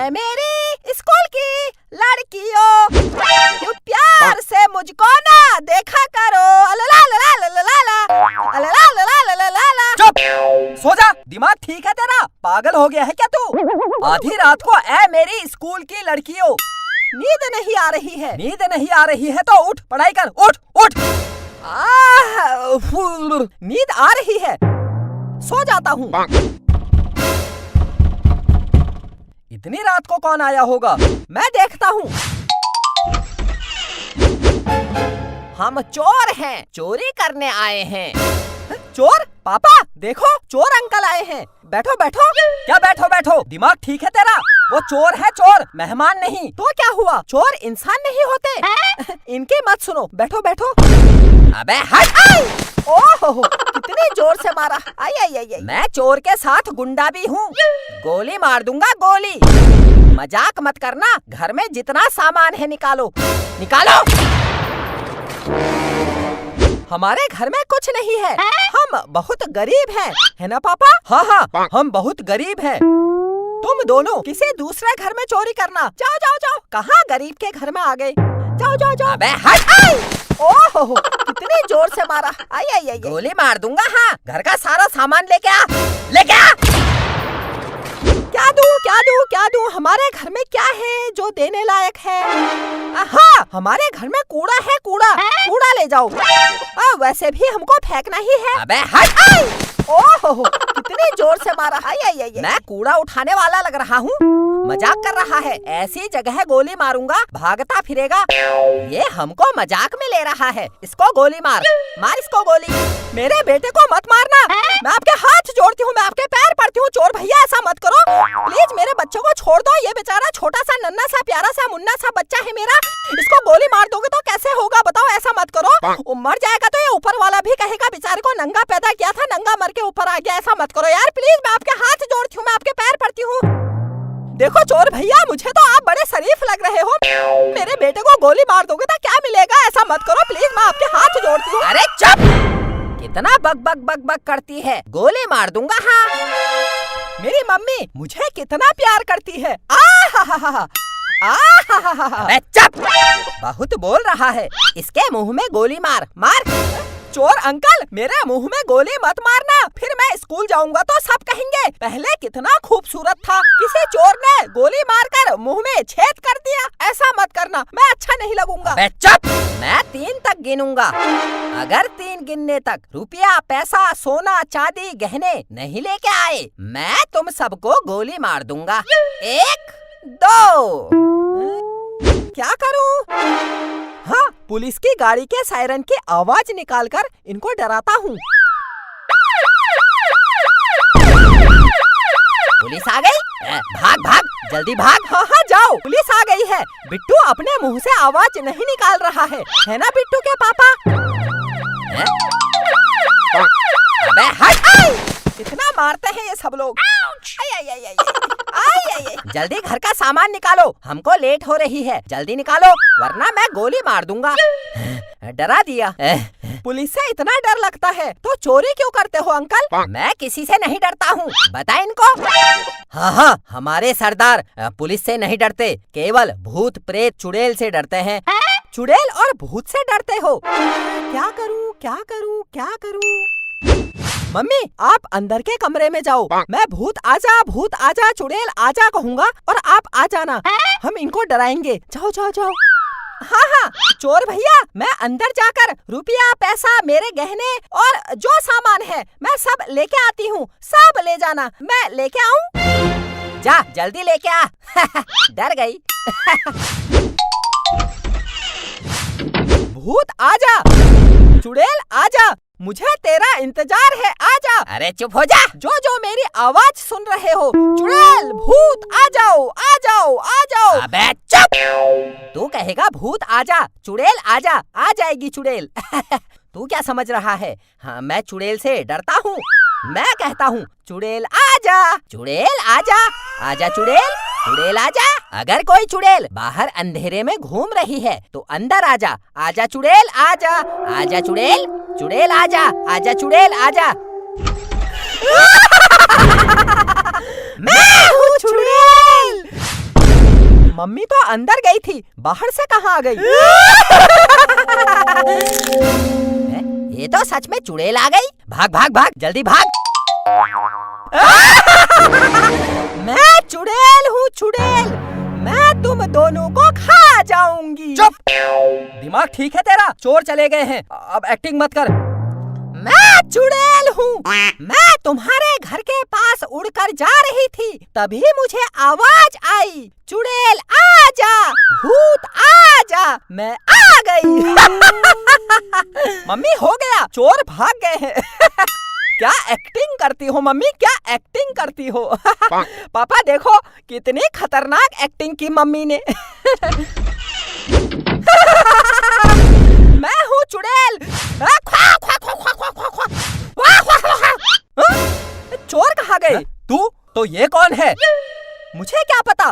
ऐ मेरी स्कूल की लड़कियों, क्यों प्यार से मुझको ना देखा करो। अलला लला लला लला, अलला लला लला लला। चुप, सो जा। दिमाग ठीक है तेरा? पागल हो गया है क्या तू? आधी रात को ऐ मेरी स्कूल की लड़कियों। नींद नहीं आ रही है। नींद नहीं आ रही है तो उठ, पढ़ाई कर, उठ उठ। नींद आ रही है, सो जाता हूँ। इतनी रात को कौन आया होगा? मैं देखता हूँ। हम चोर हैं, चोरी करने आए हैं। चोर? पापा देखो, चोर अंकल आए हैं। बैठो बैठो। क्या बैठो बैठो? दिमाग ठीक है तेरा? वो चोर है, चोर, मेहमान नहीं। तो क्या हुआ? चोर इंसान नहीं होते? इनकी मत सुनो, बैठो बैठो। अबे हट! ओहो, कितनी जोर से मारा। आई आई आई आई। मैं चोर के साथ गुंडा भी हूँ, गोली मार दूंगा, गोली। मजाक मत करना। घर में जितना सामान है निकालो, निकालो। हमारे घर में कुछ नहीं है, हम बहुत गरीब हैं, है ना पापा? हाँ हाँ, हम बहुत गरीब हैं। तुम दोनों किसी दूसरे घर में चोरी करना। जाओ जाओ जाओ। कहाँ गरीब के घर में आ गए? जाओ जाओ जाओ। अबे हट! ओहो, कितनी जोर से मारा। आई आई आई। गोली मार दूंगा। हाँ, घर का सारा सामान लेके आ, लेके आ। क्या दूं, क्या दूं, क्या दूं? हमारे घर में क्या है जो देने लायक है? हाँ, हमारे घर में कूड़ा है, कूड़ा। कूड़ा ले जाओ। वैसे भी हमको फेंकना ही है। अबे हट! ओहो, कितनी जोर से मारा। आई आई आई। मैं कूड़ा उठाने वाला लग रहा हूँ? मजाक कर रहा है? ऐसी जगह गोली मारूंगा, भागता फिरेगा। ये हमको मजाक में ले रहा है। इसको गोली मार, मार इसको गोली। मेरे बेटे को मत मारना। मैं आपके हाथ जोड़ती हूँ, मैं आपके पैर पड़ती हूँ। चोर भैया ऐसा मत करो प्लीज, मेरे बच्चे को छोड़ दो। ये बेचारा छोटा सा नन्हा सा प्यारा सा मुन्ना सा बच्चा है मेरा। इसको गोली मार दोगे तो कैसे होगा बताओ? ऐसा मत करो, वो मर जाएगा तो ये ऊपर वाला भी कहेगा बेचारे को नंगा पैदा किया था, नंगा मर के ऊपर आ गया। ऐसा मत करो यार प्लीज, मैं आपके हाथ जोड़ती हूँ, मैं आपके पैर पड़ती हूँ। देखो चोर भैया, मुझे तो आप बड़े शरीफ लग रहे हो। मेरे बेटे को गोली मार दोगे तो क्या मिलेगा? ऐसा मत करो प्लीज, मैं आपके हाथ जोड़ती हूँ। अरे चुप! कितना बक बक बक बक करती है? गोली मार दूंगा। हाँ, मेरी मम्मी मुझे कितना प्यार करती है। अरे चुप! बहुत बोल रहा है। इसके मुंह में गोली मार, मार। चोर अंकल, मेरे मुंह में गोली मत मारना, फिर मैं स्कूल जाऊंगा तो सब कहेंगे पहले कितना खूबसूरत था, किसी चोर ने गोली मारकर मुंह में छेद कर दिया। ऐसा मत करना, मैं अच्छा नहीं लगूंगा। अबे चुप! मैं 3 तक गिनूंगा। अगर 3 गिनने तक रुपया, पैसा, सोना, चांदी, गहने नहीं लेके आए, मैं तुम सबको गोली मार दूंगा। 1, 2। क्या करूं? हाँ, पुलिस की गाड़ी के सायरन की आवाज निकालकर इनको डराता हूँ। पुलिस आ गई? भाग भाग, जल्दी भाग। हाँ हाँ जाओ, पुलिस आ गई है। बिट्टू अपने मुंह से आवाज नहीं निकाल रहा है ना बिट्टू के पापा? अबे हट! इतना मारते हैं ये सब लोग। आई आई आई आई आई आई आई। जल्दी घर का सामान निकालो, हमको लेट हो रही है। जल्दी निकालो वरना मैं गोली मार दूंगा। डरा दिया। पुलिस से इतना डर लगता है तो चोरी क्यों करते हो अंकल? मैं किसी से नहीं डरता हूँ, बता इनको। हाँ हाँ, हमारे सरदार पुलिस से नहीं डरते, केवल भूत प्रेत चुड़ैल से डरते हैं। चुड़ैल और भूत से डरते हो? क्या करूँ क्या करूँ क्या करूँ? मम्मी आप अंदर के कमरे में जाओ, मैं भूत आजा चुड़ैल आजा कहूँगा और आप आ जाना। हम इनको डराएंगे। जाओ जाओ जाओ। हाँ हाँ चोर भैया, मैं अंदर जाकर रुपया, पैसा, मेरे गहने और जो सामान है मैं सब लेके आती हूँ। सब ले जाना। मैं लेके आऊँ? जा जल्दी लेके आ। डर गई। भूत आजा, चुड़ैल आजा, मुझे तेरा इंतजार है, आजा। अरे चुप हो जा। जो जो मेरी आवाज सुन रहे हो, चुड़ैल भूत आ जाओ आ जाओ आ जाओ। अबे चुप! तू कहेगा भूत आजा, चुड़ैल आजा, आ जाएगी चुड़ैल। तू क्या समझ रहा है? हाँ, मैं चुड़ैल से डरता हूँ? मैं कहता हूँ चुड़ैल आजा, चुड़ैल आजा, आजा चुड़ैल, चुड़ैल आजा। अगर कोई चुड़ैल बाहर अंधेरे में घूम रही है तो अंदर आजा, आजा चुड़ैल आजा, आजा चुड़ैल, चुड़ैल आजा, आजा चुड़ैल आजा। मैं हूँ चुड़ैल। मम्मी तो अंदर गई थी, बाहर से कहाँ आ गई? ये तो सच में चुड़ैल आ गई। भाग भाग भाग, जल्दी भाग। मैं चुड़ैल हूँ, चुड़ैल। मैं तुम दोनों को खा जाऊंगी। चुप, दिमाग ठीक है तेरा? चोर चले गए हैं, अब एक्टिंग मत कर। मैं चुड़ैल हूँ। मैं तुम्हारे घर के पास उड़कर जा रही थी, तभी मुझे आवाज आई, चुड़ैल आजा, भूत आजा। मैं आ गई। मम्मी हो गया, चोर भाग गए हैं। क्या एक्टिंग करती हो मम्मी, क्या एक्टिंग करती हो? पापा देखो कितनी खतरनाक एक्टिंग की मम्मी ने। मैं हूँ चुड़ैल। चोर कहाँ गए? तू तो ये कौन है? मुझे क्या पता,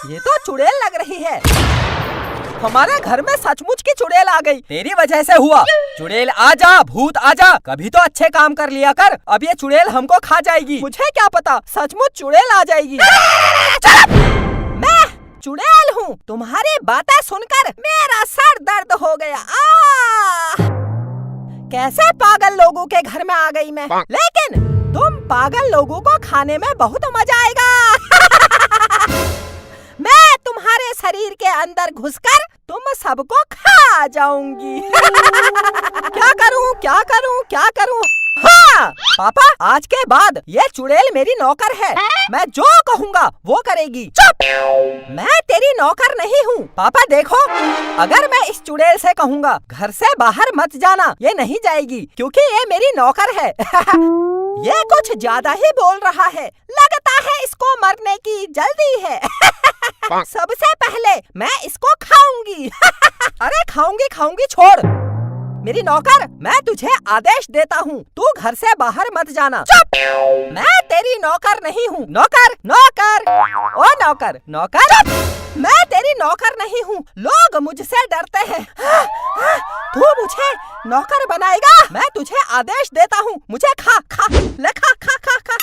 ये तो चुड़ैल लग रही है। हमारे घर में सचमुच की चुड़ैल आ गई, तेरी वजह से हुआ। चुड़ैल आजा, भूत आजा, कभी तो अच्छे काम कर लिया कर, अब ये चुड़ैल हमको खा जाएगी। मुझे क्या पता, सचमुच चुड़ैल आ जाएगी। मैं चुड़ैल हूँ। तुम्हारी बातें सुनकर मेरा सर दर्द हो गया। कैसे पागल लोगों के घर में आ गई मैं, लेकिन तुम पागल लोगों को खाने में बहुत मजा आएगा। मैं तुम्हारे शरीर के अंदर घुसकर तुम सबको खा जाऊंगी। क्या करूं, क्या करूं, क्या करूं? हाँ पापा, आज के बाद ये चुड़ैल मेरी नौकर है। मैं जो कहूँगा वो करेगी। चुप, मैं तेरी नौकर नहीं हूँ। पापा देखो, अगर मैं इस चुड़ैल से कहूँगा घर से बाहर मत जाना, ये नहीं जाएगी, क्योंकि ये मेरी नौकर है। ये कुछ ज्यादा ही बोल रहा है, लगता है इसको मरने की जल्दी है। सबसे पहले मैं इसको खाऊंगी। अरे खाऊंगी खाऊंगी छोड़, मेरी नौकर, मैं तुझे आदेश देता हूँ, तू घर से बाहर मत जाना। चुप, मैं तेरी नौकर नहीं हूँ। नौकर, नौकर, ओ नौकर, नौकर, मैं तेरी नौकर नहीं हूँ। लोग मुझसे डरते हैं। तू मुझे नौकर बनाएगा? मैं तुझे आदेश देता हूँ, मुझे खा खा, ले खा खा खा खा,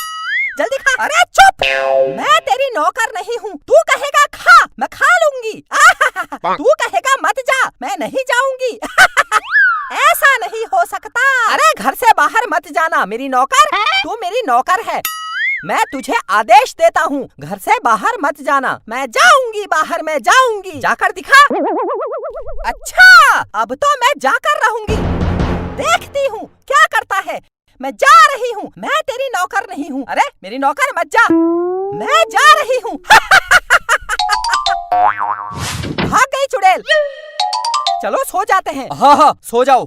जल्दी खा। अरे चुप, मैं तेरी नौकर नहीं हूँ। तू कहेगा खा, मैं खा लूंगी। तू कहेगा मत जा, मैं नहीं जाऊंगी। ऐसा नहीं हो सकता। अरे घर से बाहर मत जाना मेरी नौकर, तू मेरी नौकर है। मैं तुझे आदेश देता हूँ, घर से बाहर मत जाना। मैं जाऊंगी बाहर, मैं जाऊंगी। जाकर दिखा। अच्छा, अब तो मैं जाकर रहूंगी, देखती हूँ क्या करता है। मैं जा रही हूँ, मैं तेरी नौकर नहीं हूँ। अरे मेरी नौकर मत जा, मैं जा रही हूँ। भाग गई चुड़ैल। चलो सो जाते हैं। हाँ हाँ, सो जाओ।